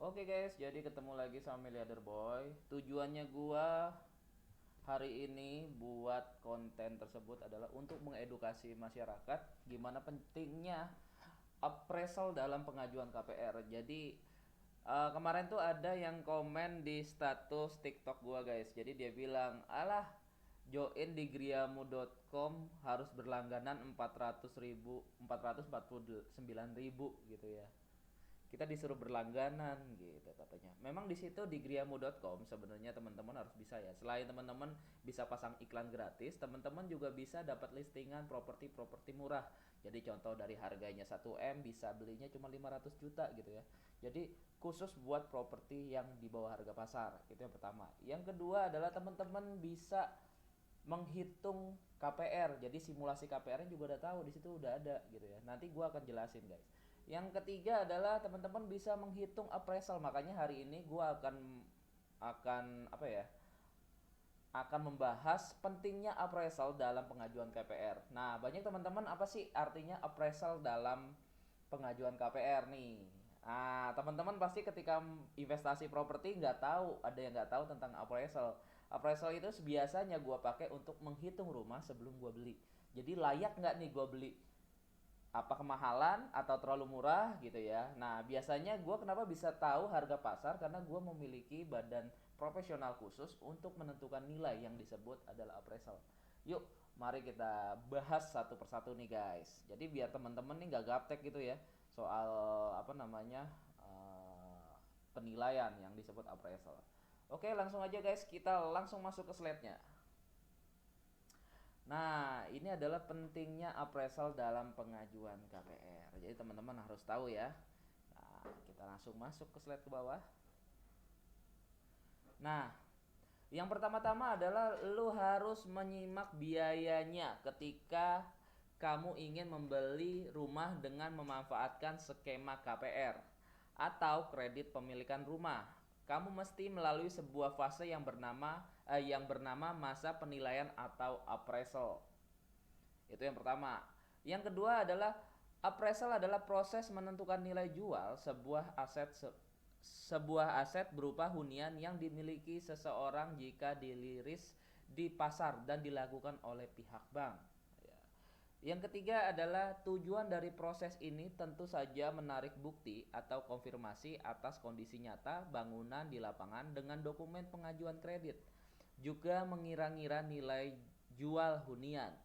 Oke guys, jadi ketemu lagi sama Miliarder Boy. Tujuannya gua hari ini buat konten tersebut adalah untuk mengedukasi masyarakat gimana pentingnya appraisal dalam pengajuan KPR. Jadi kemarin tuh ada yang komen di status TikTok gua guys. Jadi dia bilang, "Alah, join di griamu.com harus berlangganan 400.000, 449.000 gitu ya. Kita disuruh berlangganan gitu katanya." Memang di situ di griamu.com sebenarnya teman-teman harus bisa ya. Selain teman-teman bisa pasang iklan gratis, teman-teman juga bisa dapat listingan properti-properti murah. Jadi contoh dari harganya 1M bisa belinya cuma 500 juta gitu ya. Jadi khusus buat properti yang di bawah harga pasar. Itu yang pertama. Yang kedua adalah teman-teman bisa menghitung KPR. Jadi simulasi KPR-nya juga udah tahu, di situ udah ada gitu ya. Nanti gua akan jelasin, guys. Yang ketiga adalah teman-teman bisa menghitung appraisal. Makanya hari ini gua akan apa ya? Akan membahas pentingnya appraisal dalam pengajuan KPR. Nah, banyak teman-teman apa sih artinya appraisal dalam pengajuan KPR nih? Teman-teman pasti ketika investasi properti nggak tahu, ada yang nggak tahu tentang appraisal. Appraisal itu biasanya gue pakai untuk menghitung rumah sebelum gue beli. Jadi layak nggak nih gue beli? Apa kemahalan atau terlalu murah gitu ya. Nah, biasanya gue kenapa bisa tahu harga pasar karena gue memiliki badan profesional khusus untuk menentukan nilai yang disebut adalah appraisal. Yuk, mari kita bahas satu persatu nih guys. Jadi biar teman-teman nih gak gaptek gitu ya soal apa namanya penilaian yang disebut appraisal. Oke, langsung aja guys, kita langsung masuk ke slide-nya. Nah, ini adalah pentingnya appraisal dalam pengajuan KPR. Jadi teman-teman harus tahu ya. Nah, kita langsung masuk ke slide ke bawah. Nah, yang pertama-tama adalah lu harus menyimak biayanya ketika kamu ingin membeli rumah dengan memanfaatkan skema KPR atau kredit pemilikan rumah. Kamu mesti melalui sebuah fase yang bernama masa penilaian atau appraisal. Itu yang pertama. Yang kedua adalah appraisal adalah proses menentukan nilai jual sebuah aset berupa hunian yang dimiliki seseorang jika diliris di pasar dan dilakukan oleh pihak bank. Ya. Yang ketiga adalah tujuan dari proses ini tentu saja menarik bukti atau konfirmasi atas kondisi nyata bangunan di lapangan dengan dokumen pengajuan kredit. Juga mengira-ngira nilai jual hunian.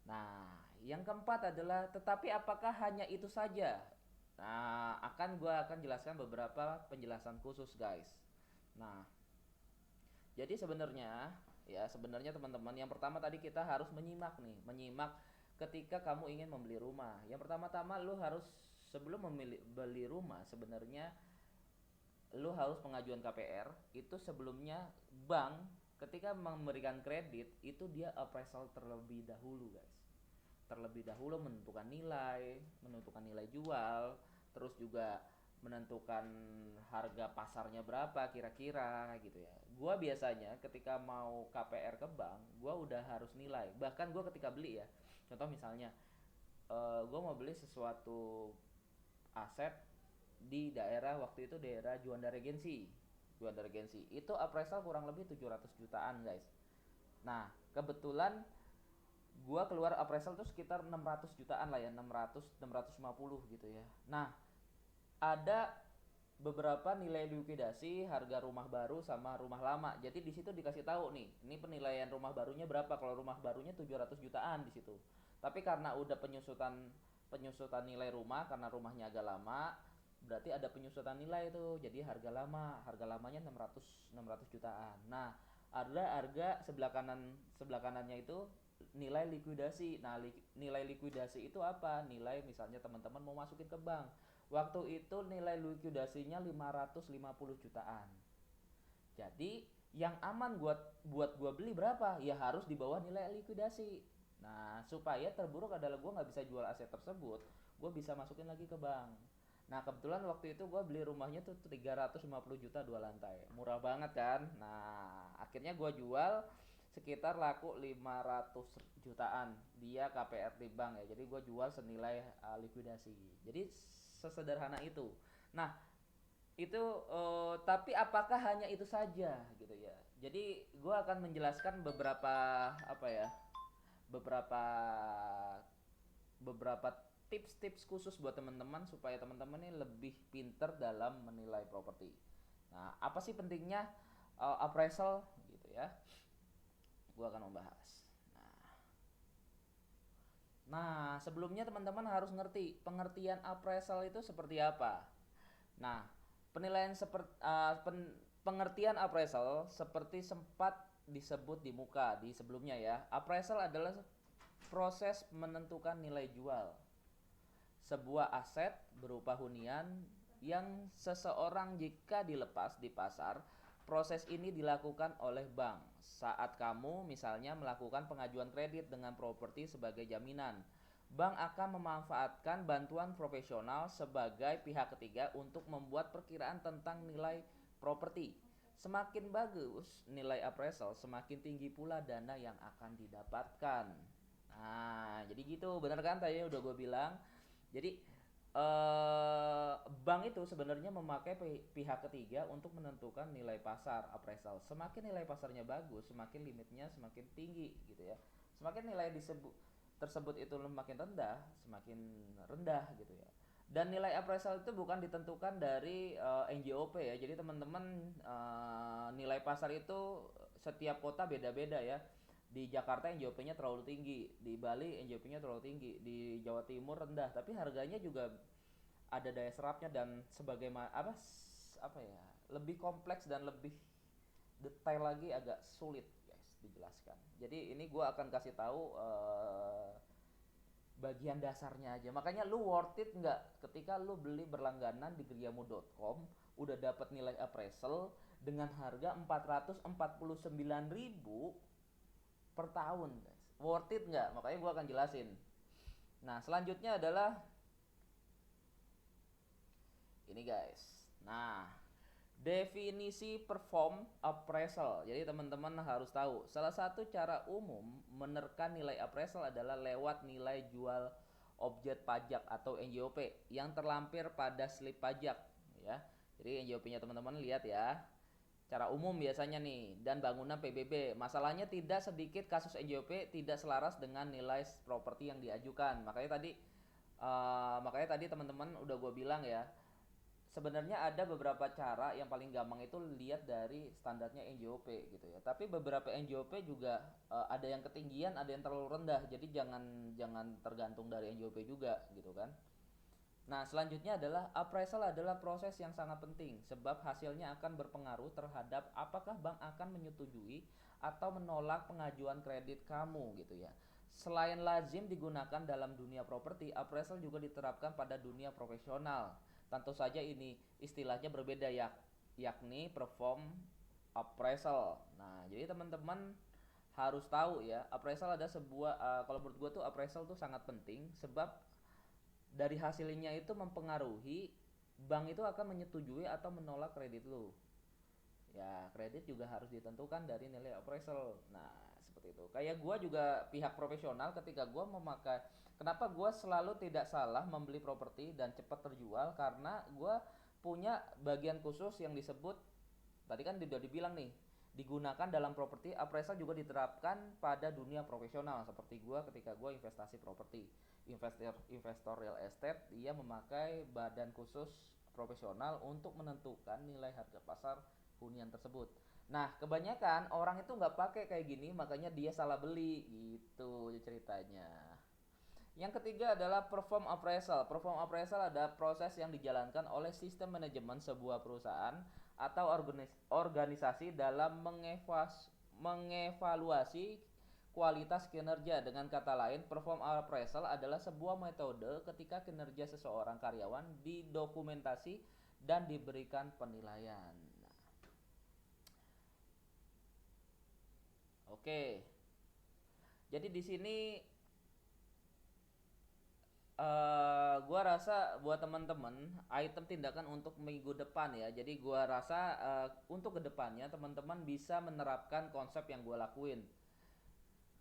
Nah, yang keempat adalah tetapi apakah hanya itu saja? Nah, gua akan jelaskan beberapa penjelasan khusus, guys. Nah, jadi sebenarnya teman-teman, yang pertama tadi kita harus menyimak ketika kamu ingin membeli rumah. Yang pertama-tama lu harus sebelum beli rumah sebenarnya lu harus pengajuan KPR. Itu sebelumnya bank ketika memberikan kredit itu dia appraisal terlebih dahulu, guys. Terlebih dahulu menentukan nilai jual, terus juga menentukan harga pasarnya berapa kira-kira gitu ya. Gua biasanya ketika mau KPR ke bank, gua udah harus nilai. Bahkan gua ketika beli ya. Contoh misalnya gua mau beli sesuatu aset di daerah, waktu itu daerah Juanda Regensi. Juanda Regensi. Itu appraisal kurang lebih 700 jutaan, guys. Nah, kebetulan gua keluar appraisal tuh sekitar 600 jutaan lah ya, 600 650 gitu ya. Nah, ada beberapa nilai likuidasi harga rumah baru sama rumah lama. Jadi di situ dikasih tahu nih, ini penilaian rumah barunya berapa. Kalau rumah barunya 700 jutaan di situ. Tapi karena udah penyusutan penyusutan nilai rumah karena rumahnya agak lama, berarti ada penyusutan nilai itu. Jadi harga lamanya 600 jutaan. Nah, ada harga sebelah kanannya itu nilai likuidasi. Nah, nilai likuidasi itu apa? Nilai misalnya teman-teman mau masukin ke bank. Waktu itu nilai likuidasinya 550 jutaan. Jadi yang aman buat gua beli berapa? Ya harus di bawah nilai likuidasi. Nah, supaya terburuk adalah gua nggak bisa jual aset tersebut, gua bisa masukin lagi ke bank. Nah, kebetulan waktu itu gua beli rumahnya tuh 350 juta 2 lantai. Murah banget kan? Nah, akhirnya gua jual sekitar laku 500 jutaan. Dia KPR di bank ya. Jadi gua jual senilai likuidasi. Jadi sesederhana itu. Nah, itu tapi apakah hanya itu saja gitu ya. Jadi gue akan menjelaskan beberapa apa ya, beberapa beberapa tips-tips khusus buat teman-teman supaya teman-teman ini lebih pinter dalam menilai properti. Nah, apa sih pentingnya appraisal gitu ya? Gue akan membahas. Nah, sebelumnya teman-teman harus ngerti pengertian appraisal itu seperti apa. Nah, penilaian seperti pengertian appraisal seperti sempat disebut di muka di sebelumnya ya. Appraisal adalah proses menentukan nilai jual sebuah aset berupa hunian yang seseorang jika dilepas di pasar. Proses ini dilakukan oleh bank saat kamu misalnya melakukan pengajuan kredit dengan properti sebagai jaminan. Bank akan memanfaatkan bantuan profesional sebagai pihak ketiga untuk membuat perkiraan tentang nilai properti. Semakin bagus nilai appraisal, semakin tinggi pula dana yang akan didapatkan. Nah, jadi gitu, bener kan tadi udah gue bilang. Jadi bank itu sebenarnya memakai pihak ketiga untuk menentukan nilai pasar appraisal. Semakin nilai pasarnya bagus, semakin limitnya semakin tinggi gitu ya. Semakin nilai tersebut itu semakin rendah, semakin rendah gitu ya. Dan nilai appraisal itu bukan ditentukan dari NJOP ya. Jadi teman-teman nilai pasar itu setiap kota beda-beda ya. Di Jakarta NJOP-nya terlalu tinggi, di Bali NJOP-nya terlalu tinggi, di Jawa Timur rendah, tapi harganya juga ada daya serapnya dan sebagai apa ya, lebih kompleks dan lebih detail lagi, agak sulit guys dijelaskan. Jadi ini gue akan kasih tahu bagian dasarnya aja. Makanya lu worth it nggak ketika lu beli berlangganan di griamu.com udah dapat nilai appraisal dengan harga 449.000 per tahun guys. Worth it nggak? Makanya gue akan jelasin. Nah, selanjutnya adalah ini guys. Nah, definisi perform appraisal. Jadi teman-teman harus tahu, salah satu cara umum menerka nilai appraisal adalah lewat nilai jual objek pajak atau NJOP yang terlampir pada slip pajak ya. Jadi NJOP-nya teman-teman lihat ya. Cara umum biasanya nih, dan bangunan PBB. Masalahnya tidak sedikit kasus NJOP tidak selaras dengan nilai properti yang diajukan. Makanya tadi teman-teman udah gue bilang ya, sebenarnya ada beberapa cara. Yang paling gampang itu lihat dari standarnya NJOP gitu ya. Tapi beberapa NJOP juga ada yang ketinggian, ada yang terlalu rendah. Jadi jangan tergantung dari NJOP juga gitu kan. Nah, selanjutnya adalah appraisal adalah proses yang sangat penting sebab hasilnya akan berpengaruh terhadap apakah bank akan menyetujui atau menolak pengajuan kredit kamu gitu ya. Selain lazim digunakan dalam dunia properti, appraisal juga diterapkan pada dunia profesional. Tentu saja ini istilahnya berbeda ya, yakni perform appraisal. Nah, jadi teman-teman harus tahu ya, appraisal ada sebuah kalau menurut gue tuh appraisal tuh sangat penting sebab dari hasilnya itu mempengaruhi bank itu akan menyetujui atau menolak kredit lu. Ya, kredit juga harus ditentukan dari nilai appraisal. Nah, seperti itu. Kayak gua juga pihak profesional, ketika gua memakai, kenapa gua selalu tidak salah membeli properti dan cepat terjual, karena gua punya bagian khusus yang disebut, tadi kan sudah dibilang nih, digunakan dalam properti. Appraisal juga diterapkan pada dunia profesional seperti gua ketika gua investasi properti. Investor real estate, dia memakai badan khusus profesional untuk menentukan nilai harga pasar hunian tersebut. Nah, kebanyakan orang itu nggak pakai kayak gini, makanya dia salah beli gitu ceritanya. Yang ketiga adalah perform appraisal. Perform appraisal adalah proses yang dijalankan oleh sistem manajemen sebuah perusahaan atau organisasi dalam mengevaluasi kualitas kinerja. Dengan kata lain, perform appraisal adalah sebuah metode ketika kinerja seseorang karyawan didokumentasi dan diberikan penilaian. Oke. Jadi di sini gua rasa buat teman-teman item tindakan untuk minggu depan ya. Jadi gua rasa untuk kedepannya teman-teman bisa menerapkan konsep yang gua lakuin.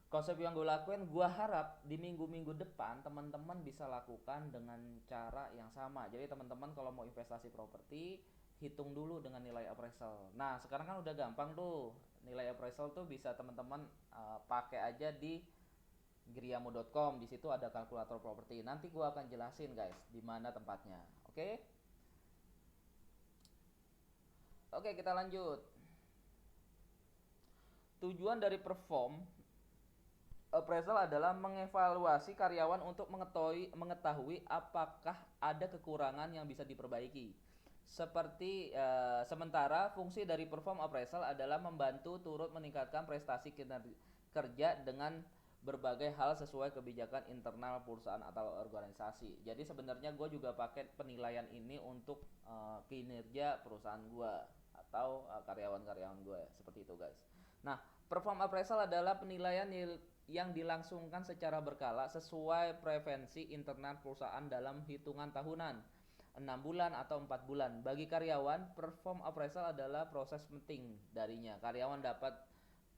Konsep yang gue lakuin, gue harap di minggu-minggu depan teman-teman bisa lakukan dengan cara yang sama. Jadi teman-teman kalau mau investasi properti, hitung dulu dengan nilai appraisal. Nah, sekarang kan udah gampang tuh. Nilai appraisal tuh bisa teman-teman pakai aja di griamo.com. Di situ ada kalkulator properti. Nanti gua akan jelasin guys di mana tempatnya. Oke? Oke, kita lanjut. Tujuan dari perform appraisal adalah mengevaluasi karyawan untuk mengetahui apakah ada kekurangan yang bisa diperbaiki. Sementara fungsi dari perform appraisal adalah membantu turut meningkatkan prestasi kerja dengan berbagai hal sesuai kebijakan internal perusahaan atau organisasi. Jadi sebenarnya gue juga pakai penilaian ini untuk kinerja perusahaan gue atau karyawan-karyawan gue, seperti itu guys. Nah, perform appraisal adalah penilaian yang dilangsungkan secara berkala sesuai preferensi internal perusahaan dalam hitungan tahunan, 6 bulan atau 4 bulan. Bagi karyawan, perform appraisal adalah proses penting darinya. Karyawan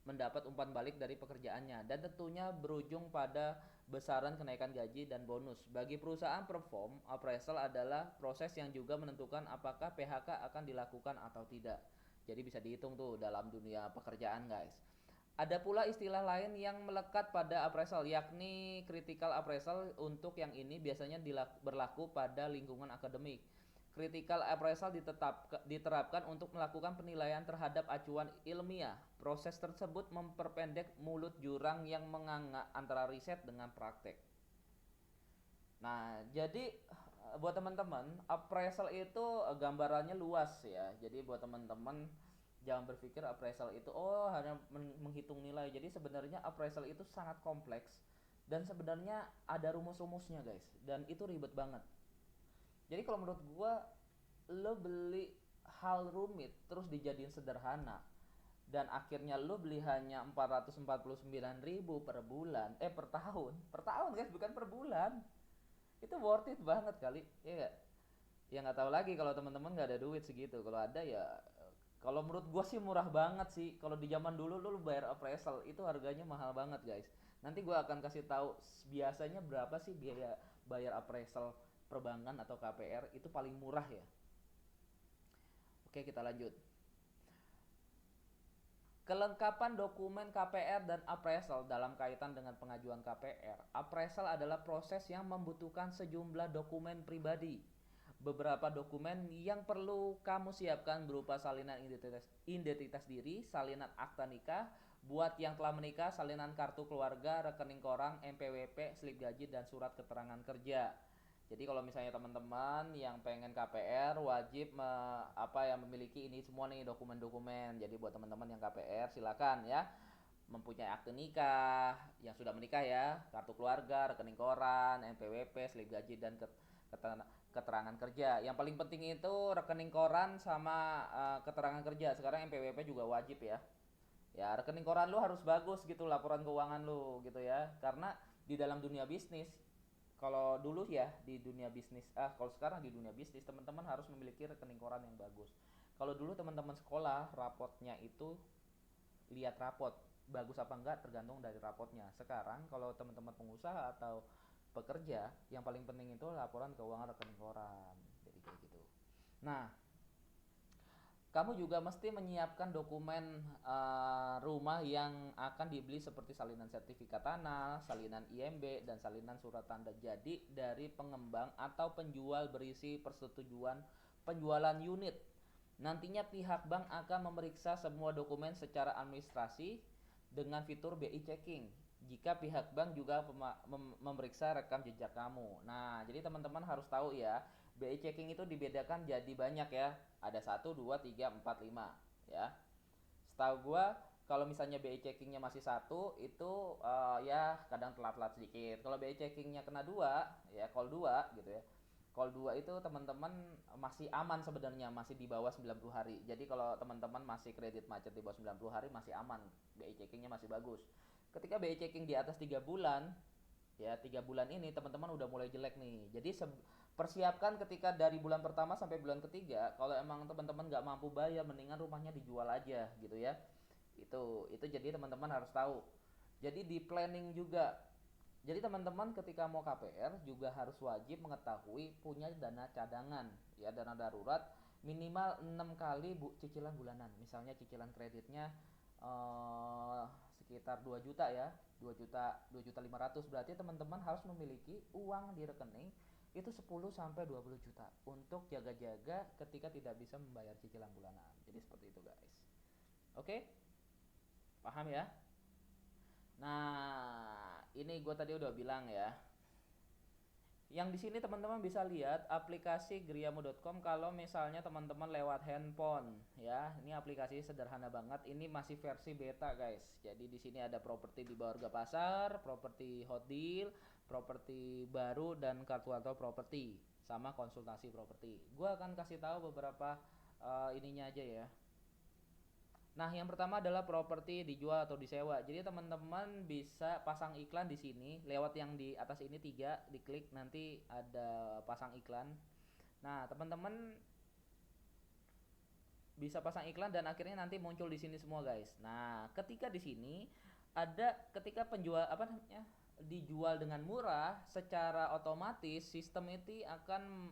mendapat umpan balik dari pekerjaannya dan tentunya berujung pada besaran kenaikan gaji dan bonus. Bagi perusahaan, perform appraisal adalah proses yang juga menentukan apakah PHK akan dilakukan atau tidak. Jadi bisa dihitung tuh dalam dunia pekerjaan guys. Ada pula istilah lain yang melekat pada appraisal, yakni critical appraisal. Untuk yang ini biasanya berlaku pada lingkungan akademik. Critical appraisal diterapkan untuk melakukan penilaian terhadap acuan ilmiah. Proses tersebut memperpendek mulut jurang yang menganga antara riset dengan praktek. Nah, jadi buat teman-teman, appraisal itu gambarannya luas ya. Jadi buat teman-teman jangan berpikir appraisal itu hanya menghitung nilai. Jadi sebenarnya appraisal itu sangat kompleks dan sebenarnya ada rumus-rumusnya guys, dan itu ribet banget. Jadi kalau menurut gua, lo beli hal rumit terus dijadiin sederhana dan akhirnya lo beli hanya 449.000 per bulan, per tahun guys, bukan per bulan. Itu worth it banget kali, ya gak? Ya nggak tahu lagi kalau teman-teman nggak ada duit segitu. Kalau ada ya, kalau menurut gue sih murah banget sih. Kalau di zaman dulu lu bayar appraisal itu harganya mahal banget guys. Nanti gue akan kasih tahu biasanya berapa sih biaya bayar appraisal perbankan atau KPR itu paling murah ya. Oke, kita lanjut. Kelengkapan dokumen KPR dan appraisal dalam kaitan dengan pengajuan KPR. Appraisal adalah proses yang membutuhkan sejumlah dokumen pribadi. Beberapa dokumen yang perlu kamu siapkan berupa salinan identitas diri, salinan akta nikah, buat yang telah menikah, salinan kartu keluarga, rekening koran, NPWP, slip gaji, dan surat keterangan kerja. Jadi kalau misalnya teman-teman yang pengen KPR wajib memiliki ini semua nih dokumen-dokumen. Jadi buat teman-teman yang KPR silakan ya mempunyai akte nikah yang sudah menikah ya, kartu keluarga, rekening koran, NPWP, slip gaji, dan keterangan kerja. Yang paling penting itu rekening koran sama keterangan kerja. Sekarang NPWP juga wajib ya. Ya, rekening koran lu harus bagus gitu, laporan keuangan lu gitu ya. Karena di dalam dunia bisnis, kalau dulu ya di dunia bisnis, kalau sekarang di dunia bisnis teman-teman harus memiliki rekening koran yang bagus. Kalau dulu teman-teman sekolah rapotnya itu lihat rapot bagus apa enggak tergantung dari rapotnya. Sekarang kalau teman-teman pengusaha atau pekerja, yang paling penting itu laporan keuangan rekening koran. Jadi kayak gitu. Nah, kamu juga mesti menyiapkan dokumen rumah yang akan dibeli seperti salinan sertifikat tanah, salinan IMB, dan salinan surat tanda jadi dari pengembang atau penjual berisi persetujuan penjualan unit. Nantinya pihak bank akan memeriksa semua dokumen secara administrasi dengan fitur BI checking. Jika pihak bank juga memeriksa rekam jejak kamu. Nah, jadi teman-teman harus tahu ya, BI checking itu dibedakan jadi banyak ya. Ada 1, 2, 3, 4, 5 ya. Setahu gua kalau misalnya BI checkingnya masih 1 itu ya kadang telat-telat sedikit. Kalau BI checkingnya kena 2 ya, call 2 gitu ya. Call 2 itu teman-teman masih aman sebenarnya, masih di bawah 90 hari. Jadi kalau teman-teman masih kredit macet di bawah 90 hari masih aman. BI checkingnya masih bagus. Ketika BI checking di atas 3 bulan, ya 3 bulan ini teman-teman udah mulai jelek nih. Jadi persiapkan ketika dari bulan pertama sampai bulan ketiga, kalau emang teman-teman nggak mampu bayar, mendingan rumahnya dijual aja gitu ya. Itu jadi teman-teman harus tahu. Jadi di planning juga. Jadi teman-teman ketika mau KPR juga harus wajib mengetahui punya dana cadangan, ya dana darurat minimal 6 kali cicilan bulanan. Misalnya cicilan kreditnya eh, sekitar 2 juta ya, 2 juta 500, berarti teman-teman harus memiliki uang di rekening itu 10 sampai 20 juta untuk jaga-jaga ketika tidak bisa membayar cicilan bulanan. Jadi seperti itu, guys. Oke? Paham ya? Nah, ini gue tadi udah bilang ya. Yang di sini teman-teman bisa lihat aplikasi griamu.com kalau misalnya teman-teman lewat handphone ya. Ini aplikasi sederhana banget. Ini masih versi beta, guys. Jadi di sini ada properti di bawah harga pasar, properti hot deal, properti baru dan kalkulator properti sama konsultasi properti. Gua akan kasih tahu beberapa ininya aja ya. Nah, yang pertama adalah properti dijual atau disewa. Jadi teman-teman bisa pasang iklan di sini lewat yang di atas ini tiga, diklik nanti ada pasang iklan. Nah, teman-teman bisa pasang iklan dan akhirnya nanti muncul di sini semua, guys. Nah, ketika di sini ada ketika penjual apa namanya dijual dengan murah, secara otomatis sistem itu akan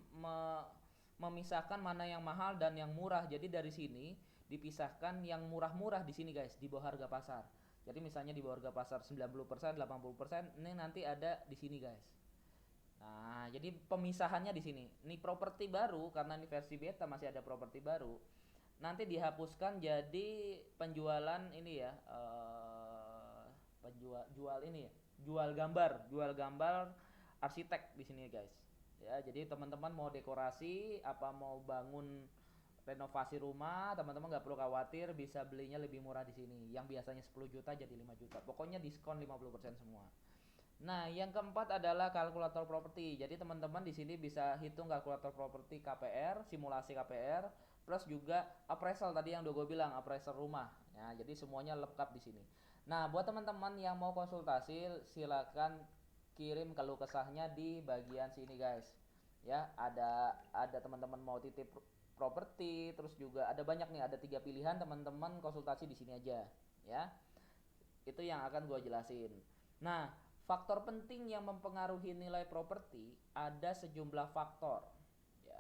memisahkan mana yang mahal dan yang murah. Jadi dari sini dipisahkan yang murah-murah di sini, guys, di bawah harga pasar. Jadi misalnya di bawah harga pasar 90%, 80%, ini nanti ada di sini, guys. Nah, jadi pemisahannya di sini. Ini properti baru karena ini versi beta masih ada properti baru. Nanti dihapuskan jadi penjualan ini ya, jual ini ya, jual gambar arsitek di sini, guys. Ya, jadi teman-teman mau dekorasi apa mau bangun renovasi rumah, teman-teman nggak perlu khawatir, bisa belinya lebih murah di sini. Yang biasanya 10 juta jadi 5 juta. Pokoknya diskon 50% semua. Nah, yang keempat adalah kalkulator properti. Jadi teman-teman di sini bisa hitung kalkulator properti KPR, simulasi KPR, plus juga appraisal tadi yang udah gue bilang, appraisal rumah. Ya, jadi semuanya lengkap di sini. Nah, buat teman-teman yang mau konsultasi, silakan kirim keluh kesahnya di bagian sini, guys. Ya, ada teman-teman mau titip properti, terus juga ada banyak nih, ada 3 pilihan, teman-teman konsultasi di sini aja, ya. Itu yang akan gue jelasin. Nah, faktor penting yang mempengaruhi nilai properti ada sejumlah faktor, ya.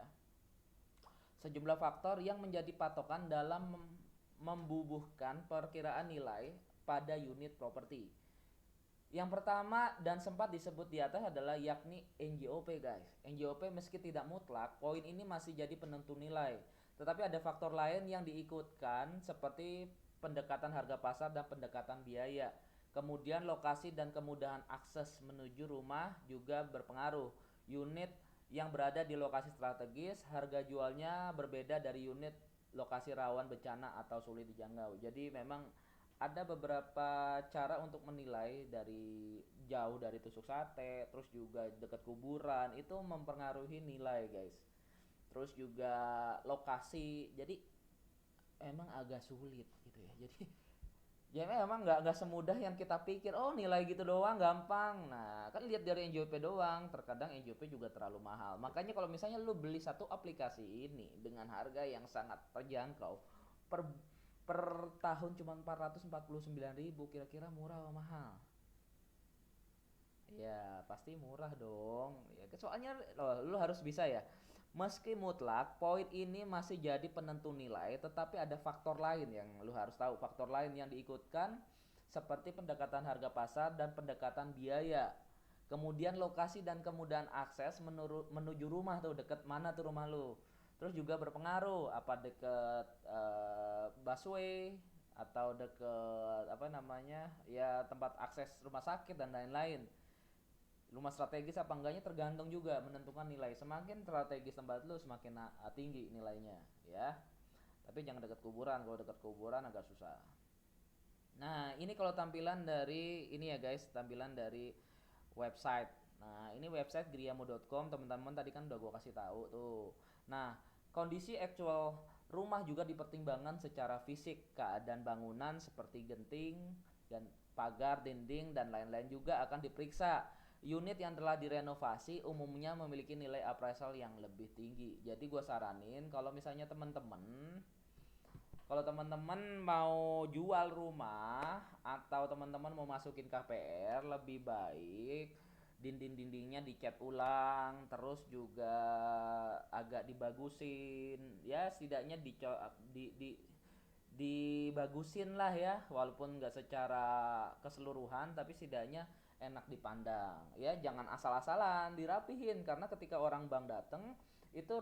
Sejumlah faktor yang menjadi patokan dalam membubuhkan perkiraan nilai pada unit properti. Yang pertama dan sempat disebut di atas adalah yakni NJOP, guys. NJOP meski tidak mutlak, poin ini masih jadi penentu nilai. Tetapi ada faktor lain yang diikutkan seperti pendekatan harga pasar dan pendekatan biaya. Kemudian lokasi dan kemudahan akses menuju rumah juga berpengaruh. Unit yang berada di lokasi strategis, harga jualnya berbeda dari unit lokasi rawan bencana atau sulit dijangkau. Jadi memang ada beberapa cara untuk menilai dari jauh dari tusuk sate, terus juga dekat kuburan, itu mempengaruhi nilai, guys. Terus juga lokasi, jadi emang agak sulit gitu ya. Jadi ya memang nggak semudah yang kita pikir. Oh, nilai gitu doang gampang. Nah, kan lihat dari NJOP doang, terkadang NJOP juga terlalu mahal. Makanya kalau misalnya lu beli satu aplikasi ini dengan harga yang sangat terjangkau, per per tahun cuma 449.000, kira-kira murah atau mahal? Ya pasti murah dong ya, soalnya lu harus bisa ya. Meski mutlak poin ini masih jadi penentu nilai, tetapi ada faktor lain yang lu harus tahu. Faktor lain yang diikutkan seperti pendekatan harga pasar dan pendekatan biaya. Kemudian lokasi dan kemudahan akses menuju rumah, tuh deket mana tuh rumah lu. Terus juga berpengaruh apa deket busway atau deket apa namanya ya tempat akses rumah sakit dan lain-lain. Rumah strategis apa enggaknya tergantung juga menentukan nilai. Semakin strategis tempat lu semakin tinggi nilainya ya. Tapi jangan dekat kuburan, kalau dekat kuburan agak susah. Nah, ini kalau tampilan dari ini ya, guys, tampilan dari website. Nah, ini website griamu.com, teman-teman tadi kan udah gua kasih tahu tuh. Nah, kondisi actual rumah juga dipertimbangkan secara fisik, keadaan bangunan seperti genting dan pagar, dinding dan lain-lain juga akan diperiksa. Unit yang telah direnovasi umumnya memiliki nilai appraisal yang lebih tinggi. Jadi gue saranin kalau teman-teman mau jual rumah atau teman-teman mau masukin KPR, lebih baik dinding-dindingnya dicat ulang, terus juga agak dibagusin, ya setidaknya dibagusin lah ya, walaupun nggak secara keseluruhan tapi setidaknya enak dipandang ya. Jangan asal-asalan dirapihin, karena ketika orang bank dateng itu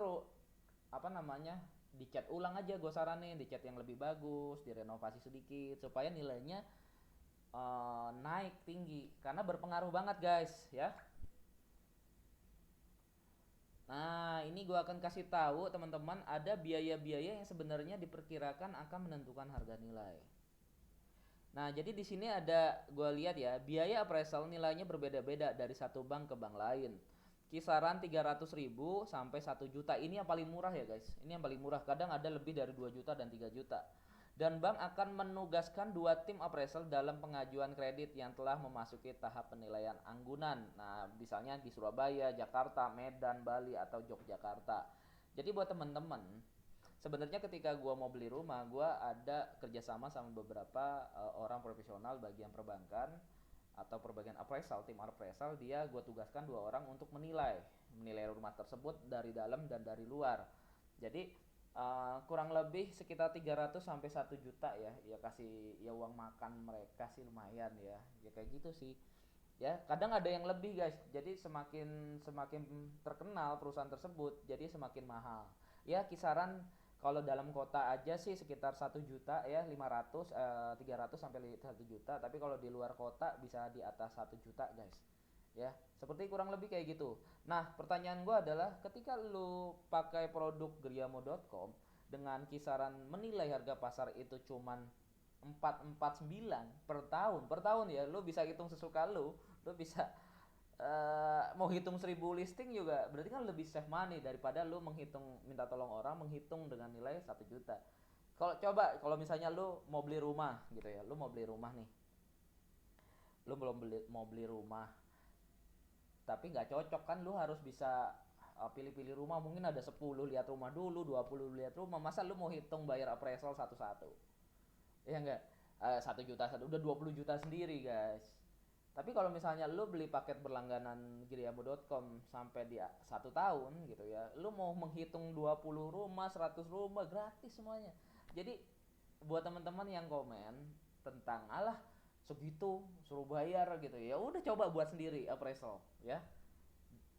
apa namanya, dicat ulang aja. Gue saranin dicat yang lebih bagus, direnovasi sedikit supaya nilainya naik tinggi, karena berpengaruh banget guys ya. Nah, ini gua akan kasih tahu teman-teman ada biaya-biaya yang sebenarnya diperkirakan akan menentukan harga nilai. Nah, jadi di sini ada gua lihat ya, biaya appraisal nilainya berbeda-beda dari satu bank ke bank lain. Kisaran 300.000 sampai 1 juta. Ini yang paling murah ya, guys. Ini yang paling murah. Kadang ada lebih dari 2 juta dan 3 juta. Dan bank akan menugaskan 2 tim appraisal dalam pengajuan kredit yang telah memasuki tahap penilaian anggunan. Nah, misalnya di Surabaya, Jakarta, Medan, Bali, atau Yogyakarta. Jadi buat teman-teman, sebenarnya ketika gua mau beli rumah, gua ada kerjasama sama beberapa orang profesional bagian perbankan atau perbagian appraisal, tim appraisal. Dia gua tugaskan 2 orang untuk menilai rumah tersebut dari dalam dan dari luar. Jadi kurang lebih sekitar 300 sampai 1 juta ya. Ya kasih ya uang makan mereka sih lumayan ya. Ya kayak gitu sih. Ya, kadang ada yang lebih guys. Jadi semakin semakin terkenal perusahaan tersebut, jadi semakin mahal. Ya, kisaran kalau dalam kota aja sih sekitar 1 juta ya, 500 300 sampai 1 juta. Tapi kalau di luar kota bisa di atas 1 juta guys. Ya, seperti kurang lebih kayak gitu. Nah, pertanyaan gue adalah ketika lu pakai produk Griamo.com dengan kisaran menilai harga pasar itu cuman 449 per tahun ya, lu bisa hitung sesuka lu bisa mau hitung 1.000 listing juga berarti kan lebih save money daripada lu menghitung, minta tolong orang menghitung dengan nilai 1 juta. Kalau coba kalau misalnya lu mau beli rumah gitu ya, lu mau beli rumah nih, lu belum mau beli rumah tapi nggak cocok kan, lu harus bisa pilih-pilih rumah, mungkin ada 10 lihat rumah dulu, 20 lihat rumah, masa lu mau hitung bayar appraisal satu-satu, ya enggak. 1 juta udah 20 juta sendiri guys. Tapi kalau misalnya lu beli paket berlangganan Giriamo.com sampai di 1 tahun gitu ya, lu mau menghitung 20 rumah, 100 rumah gratis semuanya. Jadi buat teman-teman yang komen tentang alah segitu suruh bayar gitu, ya udah coba buat sendiri appraisal ya,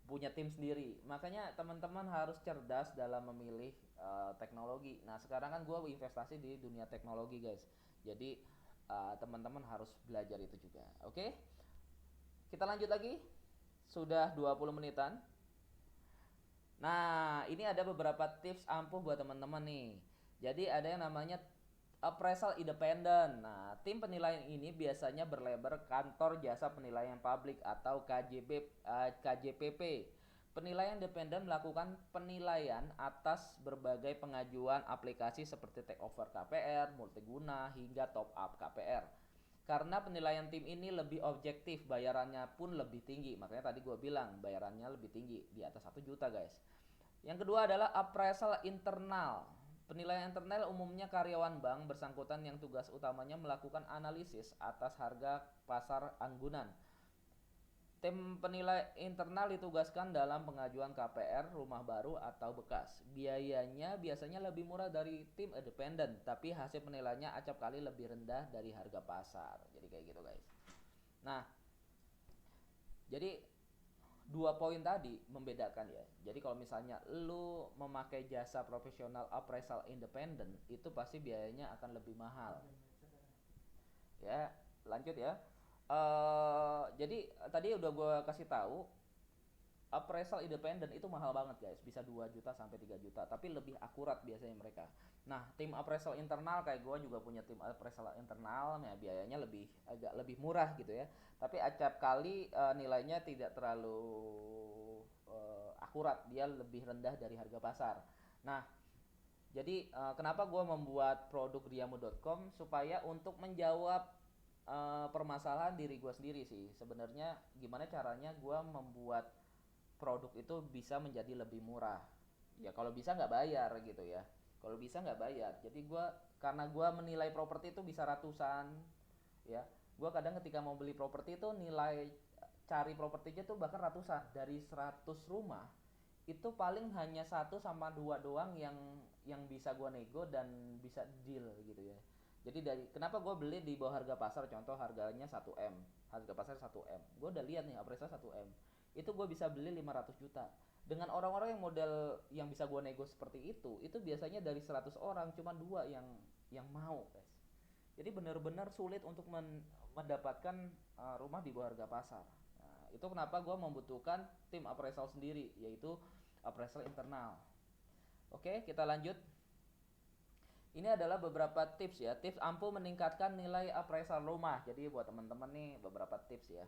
punya tim sendiri. Makanya teman-teman harus cerdas dalam memilih teknologi. Nah sekarang kan gue investasi di dunia teknologi guys, jadi teman-teman harus belajar itu juga. Oke, kita lanjut lagi, sudah 20 menitan. Nah ini ada beberapa tips ampuh buat teman-teman nih. Jadi ada yang namanya appraisal independen. Nah, tim penilaian ini biasanya berlabel Kantor Jasa Penilaian Publik atau KJPP. Penilaian independen melakukan penilaian atas berbagai pengajuan aplikasi seperti takeover KPR, multiguna, hingga top up KPR. Karena penilaian tim ini lebih objektif, bayarannya pun lebih tinggi. Makanya tadi gue bilang bayarannya lebih tinggi, di atas 1 juta guys. Yang kedua adalah appraisal internal. Penilaian internal umumnya karyawan bank bersangkutan yang tugas utamanya melakukan analisis atas harga pasar anggunan. Tim penilai internal ditugaskan dalam pengajuan KPR, rumah baru atau bekas. Biayanya biasanya lebih murah dari tim independen, tapi hasil penilaiannya acap kali lebih rendah dari harga pasar. Jadi kayak gitu guys. Nah, jadi 2 poin tadi membedakan ya. Jadi kalau misalnya lu memakai jasa profesional appraisal independen, itu pasti biayanya akan lebih mahal. Ya, lanjut ya. Jadi tadi udah gue kasih tahu appraisal independen itu mahal banget guys, bisa 2 juta sampai 3 juta, tapi lebih akurat biasanya mereka. Nah, tim appraisal internal kayak gue juga punya tim appraisal internal, ya biayanya agak lebih murah gitu ya. Tapi acap kali nilainya tidak terlalu akurat, dia lebih rendah dari harga pasar. Nah, jadi kenapa gue membuat produk Riamu.com supaya untuk menjawab permasalahan diri gue sendiri sih. Sebenarnya gimana caranya gue membuat produk itu bisa menjadi lebih murah. Ya kalau bisa nggak bayar gitu ya. Kalau bisa nggak bayar. Jadi karena gue menilai properti itu bisa ratusan, ya. Gue kadang ketika mau beli properti itu nilai cari propertinya tuh bahkan ratusan. Dari 100 rumah itu paling hanya satu sama dua doang yang bisa gue nego dan bisa deal gitu ya. Jadi dari kenapa gue beli di bawah harga pasar, contoh harganya 1 M, harga pasar 1 M, gue udah lihat nih appraisal 1 M, itu gue bisa beli 500 juta. Dengan orang-orang yang model yang bisa gue nego seperti itu biasanya dari 100 orang cuma dua yang mau guys. Jadi benar-benar sulit untuk mendapatkan rumah di bawah harga pasar. Nah, itu kenapa gue membutuhkan tim appraisal sendiri, yaitu appraisal internal. Oke, kita lanjut. Ini adalah beberapa tips ya, tips ampuh meningkatkan nilai appraisal rumah. Jadi buat teman-teman nih beberapa tips ya.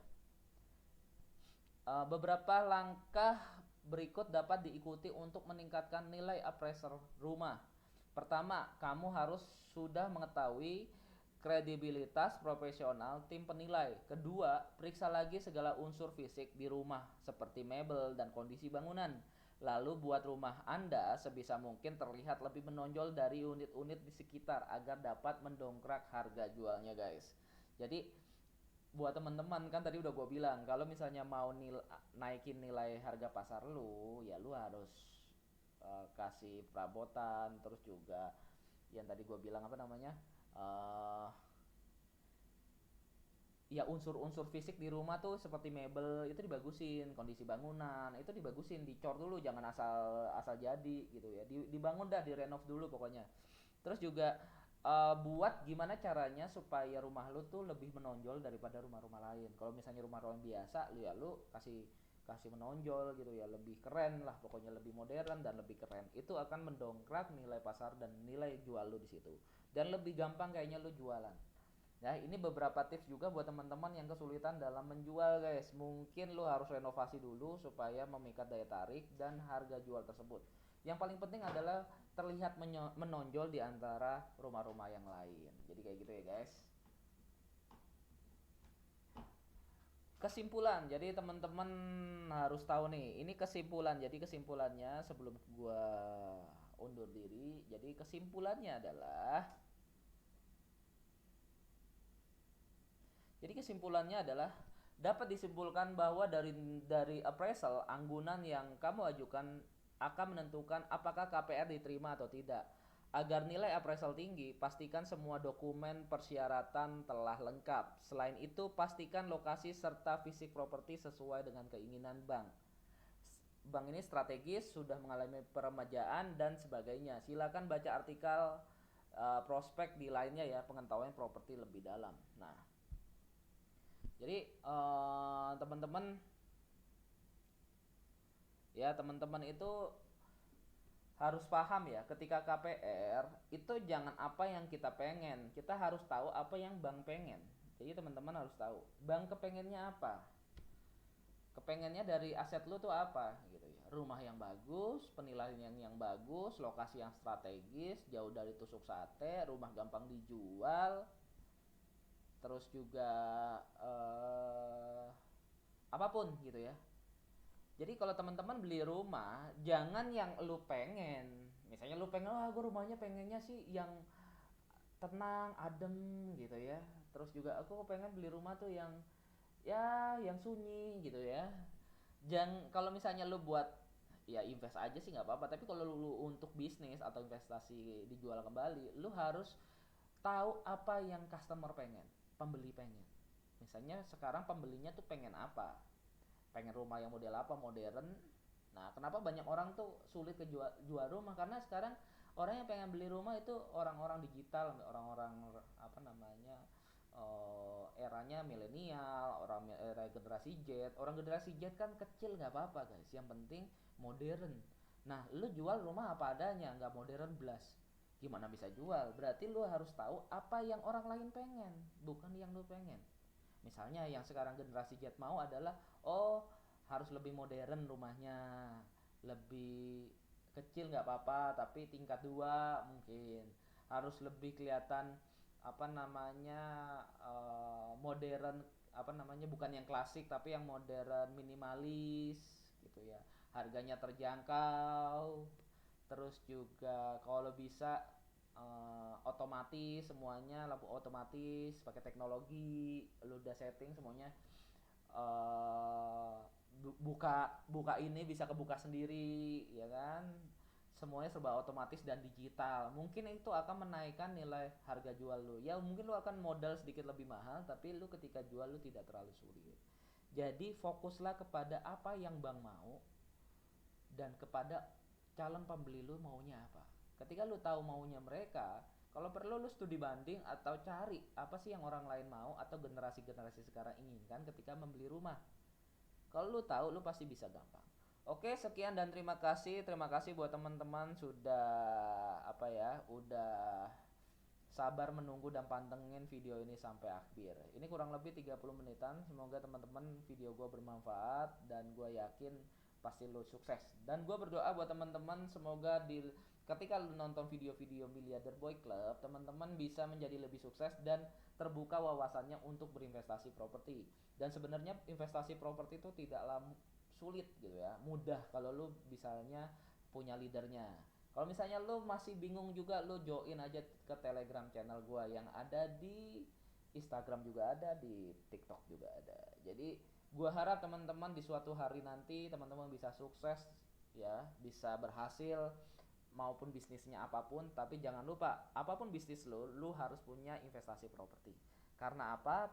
Beberapa langkah berikut dapat diikuti untuk meningkatkan nilai appraisal rumah. Pertama, kamu harus sudah mengetahui kredibilitas profesional tim penilai. Kedua, periksa lagi segala unsur fisik di rumah seperti mebel dan kondisi bangunan. Lalu buat rumah Anda sebisa mungkin terlihat lebih menonjol dari unit-unit di sekitar agar dapat mendongkrak harga jualnya guys. Jadi buat teman-teman kan tadi udah gue bilang kalau misalnya mau naikin nilai harga pasar lu ya lu harus kasih perabotan, terus juga yang tadi gue bilang apa namanya, uh, ya unsur-unsur fisik di rumah tuh seperti mebel itu dibagusin, kondisi bangunan itu dibagusin, dicor dulu, jangan asal asal jadi gitu ya, dibangun dah, direnov dulu pokoknya. Terus juga buat gimana caranya supaya rumah lu tuh lebih menonjol daripada rumah-rumah lain. Kalau misalnya rumah-rumah biasa lu ya lu kasih kasih menonjol gitu ya, lebih keren lah pokoknya, lebih modern dan lebih keren, itu akan mendongkrak nilai pasar dan nilai jual lu di situ, dan lebih gampang kayaknya lu jualan. Ya, ini beberapa tips juga buat teman-teman yang kesulitan dalam menjual guys. Mungkin lo harus renovasi dulu supaya memikat daya tarik dan harga jual tersebut. Yang paling penting adalah terlihat menonjol di antara rumah-rumah yang lain. Jadi kayak gitu ya guys. Kesimpulan, jadi teman-teman harus tahu nih, ini kesimpulan. Jadi kesimpulannya sebelum gua undur diri, jadi kesimpulannya adalah Jadi kesimpulannya adalah dapat disimpulkan bahwa dari appraisal anggunan yang kamu ajukan akan menentukan apakah KPR diterima atau tidak. Agar nilai appraisal tinggi, pastikan semua dokumen persyaratan telah lengkap. Selain itu, pastikan lokasi serta fisik properti sesuai dengan keinginan bank. Bank ini strategis, sudah mengalami peremajaan dan sebagainya. Silakan baca artikel prospek di lainnya ya, pengetahuan properti lebih dalam. Nah, jadi teman-teman ya, teman-teman itu harus paham ya, ketika KPR itu jangan apa yang kita pengen, kita harus tahu apa yang bank pengen. Jadi teman-teman harus tahu bank kepengennya apa, kepengennya dari aset lu tuh apa gitu ya. Rumah yang bagus, penilaian yang bagus, lokasi yang strategis, jauh dari tusuk sate, rumah gampang dijual, terus juga apapun gitu ya. Jadi kalau teman-teman beli rumah, jangan yang lu pengen. Misalnya lu pengen, gue rumahnya pengennya sih yang tenang, adem gitu ya. Terus juga aku pengen beli rumah tuh yang ya yang sunyi gitu ya. Jangan, kalau misalnya lu buat ya invest aja sih nggak apa-apa, tapi kalau lu untuk bisnis atau investasi dijual kembali, lu harus tahu apa yang customer pengen, pembeli pengen. Misalnya sekarang pembelinya tuh pengen apa, pengen rumah yang model apa, modern. Nah, kenapa banyak orang tuh sulit ke jual rumah, karena sekarang orang yang pengen beli rumah itu orang-orang digital, orang-orang apa namanya, eranya milenial, orang era generasi Z. Orang generasi Z kan kecil nggak apa-apa guys, yang penting modern. Nah, lu jual rumah apa adanya, nggak modern blas, gimana bisa jual? Berarti lu harus tahu apa yang orang lain pengen, bukan yang lu pengen. Misalnya yang sekarang generasi Z mau adalah, oh harus lebih modern rumahnya, lebih kecil nggak apa-apa tapi tingkat 2 mungkin, harus lebih kelihatan apa namanya, modern, apa namanya, bukan yang klasik tapi yang modern minimalis gitu ya, harganya terjangkau, terus juga kalau bisa otomatis semuanya, lampu otomatis pakai teknologi, lu udah setting semuanya eh buka buka ini bisa kebuka sendiri ya kan, semuanya serba otomatis dan digital. Mungkin itu akan menaikkan nilai harga jual lu. Ya mungkin lu akan modal sedikit lebih mahal, tapi lu ketika jual lu tidak terlalu sulit. Jadi fokuslah kepada apa yang bank mau dan kepada calon pembeli lu maunya apa. Ketika lu tahu maunya mereka, kalau perlu lu studi banding atau cari apa sih yang orang lain mau atau generasi-generasi sekarang inginkan ketika membeli rumah. Kalau lu tahu, lu pasti bisa gampang. Oke, sekian dan terima kasih. Terima kasih buat teman-teman sudah apa ya, udah sabar menunggu dan pantengin video ini sampai akhir. Ini kurang lebih 30 menitan. Semoga teman-teman video gue bermanfaat dan gue yakin pasti lu sukses. Dan gue berdoa buat teman-teman semoga ketika lu nonton video-video Miliarder Boy Club, teman-teman bisa menjadi lebih sukses dan terbuka wawasannya untuk berinvestasi properti. Dan sebenarnya investasi properti itu tidaklah sulit gitu ya, mudah kalau lu misalnya punya leadernya. Kalau misalnya lu masih bingung juga, lu join aja ke Telegram channel gua yang ada di Instagram juga ada, di TikTok juga ada. Jadi gua harap teman-teman di suatu hari nanti teman-teman bisa sukses ya, bisa berhasil maupun bisnisnya apapun, tapi jangan lupa apapun bisnis lu harus punya investasi properti. Karena apa?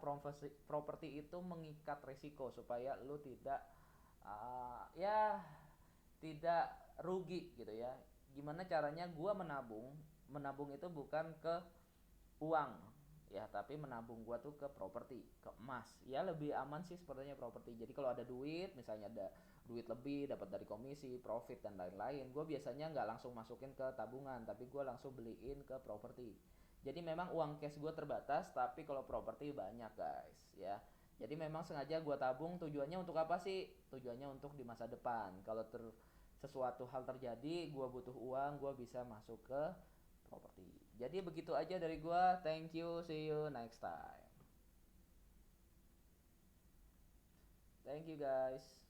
Properti itu mengikat risiko supaya lu tidak ya tidak rugi gitu ya. Gimana caranya gua menabung? Menabung itu bukan ke uang ya, tapi menabung gua tuh ke properti, ke emas. Ya lebih aman sih sepertinya properti. Jadi kalau ada duit, misalnya ada duit lebih dapat dari komisi, profit dan lain-lain, gua biasanya nggak langsung masukin ke tabungan, tapi gua langsung beliin ke properti. Jadi memang uang cash gua terbatas, tapi kalau properti banyak guys ya. Jadi memang sengaja gua tabung, tujuannya untuk apa sih? Tujuannya untuk di masa depan. Kalau sesuatu hal terjadi, gua butuh uang, gua bisa masuk ke properti. Jadi begitu aja dari gua. Thank you, see you next time. Thank you guys.